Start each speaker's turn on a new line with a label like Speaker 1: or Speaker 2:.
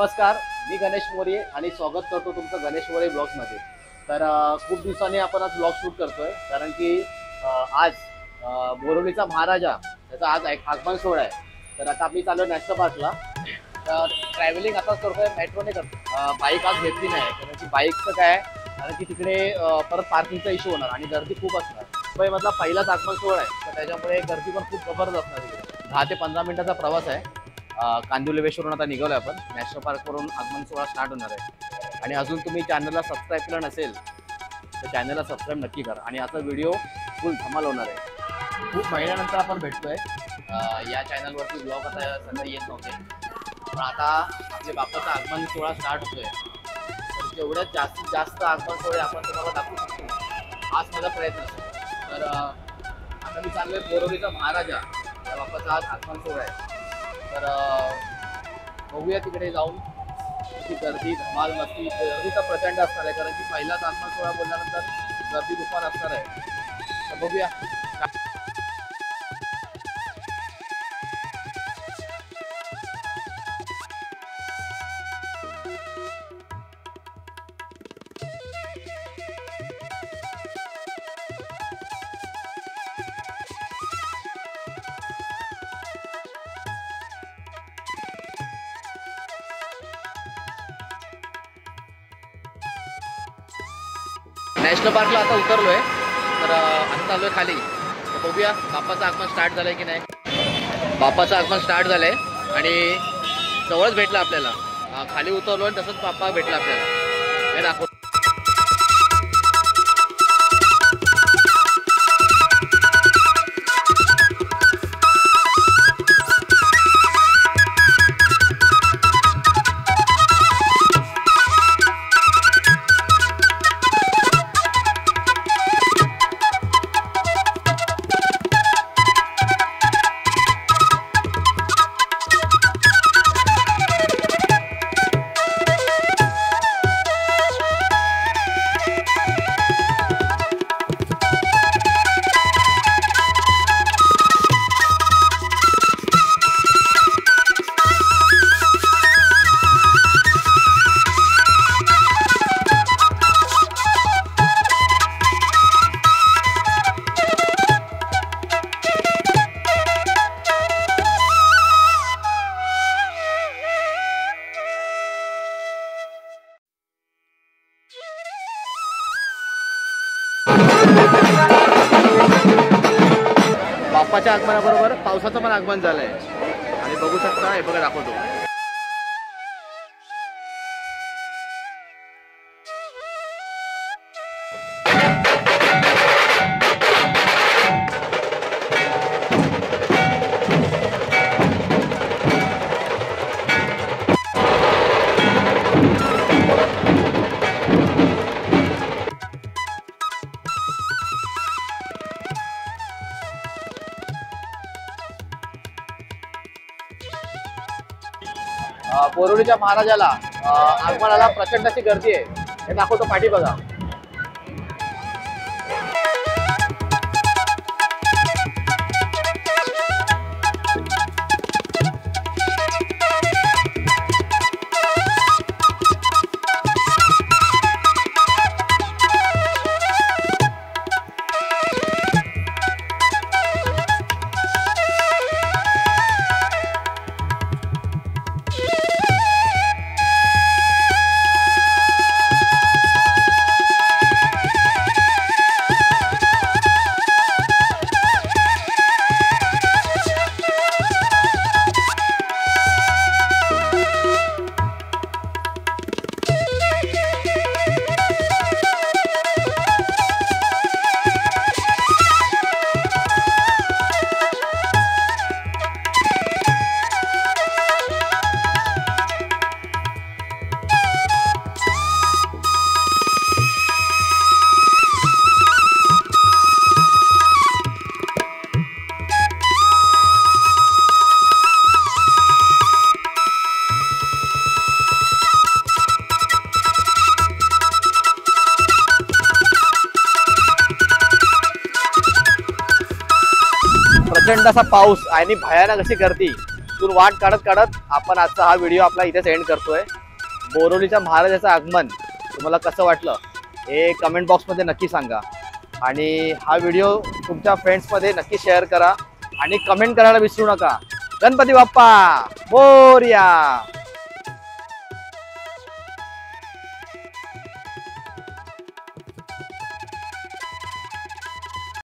Speaker 1: नमस्कार, मी गणेश मोरे आणि स्वागत करतो तुमचं गणेश मोरे ब्लॉग्समध्ये। तर खूप दिवसांनी आपण आज ब्लॉग शूट करतोय कारण की आज बोरिवलीचा महाराजा त्याचा आज आगमन सोहळा आहे। तर आता आम्ही चाललो नॅशनल पार्कला। तर ट्रॅव्हलिंग आता करतोय, मेट्रोने करतो। बाईक आज घेतली नाही कारण की बाईकचं काय कारण की तिकडे परत पार्किंगचा इश्यू होणार आणि गर्दी खूप असणार। मुंबईमधला पहिलाच आगमन सोहळा आहे तर त्याच्यामुळे गर्दी पण खूप जबरदस्त असणार तिकडे। 10 ते 15 मिनिटाचा प्रवास आहे। कांदिवलेश्वरून आता निघालोय आपण। नॅशनल पार्कवरून आगमन सोहळा स्टार्ट होणार आहे आणि अजून तुम्ही चॅनलला सबस्क्राईब केलं नसेल तर चॅनलला सबस्क्राईब नक्की करा आणि आता व्हिडिओ फुल धमाल होणार आहे। खूप महिन्यानंतर आपण भेटतोय। या चॅनलवरती ब्लॉग आता सध्या येत नव्हते पण आता आपल्या बाप्पाचा आगमन सोहळा स्टार्ट होतोय तर जेवढ्यात जास्तीत जास्त आगमन सोहळे आपण तुम्हाला दाखवू शकतो हाच माझा प्रयत्न असेल। तर आता मी चाललोय बोरिवलीचा महाराजा या बाप्पाचा आज आगमन सोहळा आहे। तर बघूया तिकडे जाऊन किती गर्दी धमाल मस्ती। गर्दी तर प्रचंड असणार आहे कारण की पहिलाच आगमन सोहळा बोलल्यानंतर गर्दी तुफान असणार आहे। तर बघूया। नॅशनल पार्कला आता उतरलोय तर आता चाललोय खाली। तर बघूया बाप्पाचं आगमन स्टार्ट झालंय की नाही। बाप्पाचं आगमन स्टार्ट झालंय आणि जवळच भेटलं आपल्याला। खाली उतरलोय आणि तसंच बाप्पा भेटला आपल्याला। हे दाखव। बाप्पाच्या आगमनाबरोबर पावसाचं पण आगमन झालंय आणि बघू शकता। हे बघा दाखवतो। बोरिवलीच्या महाराजाला आगमनाला प्रचंड अशी गर्दी आहे। हे दाखवतो, पाठी बघा। प्रचंड असा पाऊस आणि भयानक अशी गर्दी। इथून वाट काढत काढत आपण आजचा हा व्हिडिओ आपला इथेच एंड करतोय. बोरिवलीच्या महाराजाचं आगमन तुम्हाला कसं वाटलं हे कमेंट बॉक्समध्ये नक्की सांगा आणि हा व्हिडिओ तुमच्या फ्रेंड्समध्ये नक्की शेअर करा आणि कमेंट करायला विसरू नका. गणपती बाप्पा मोरया.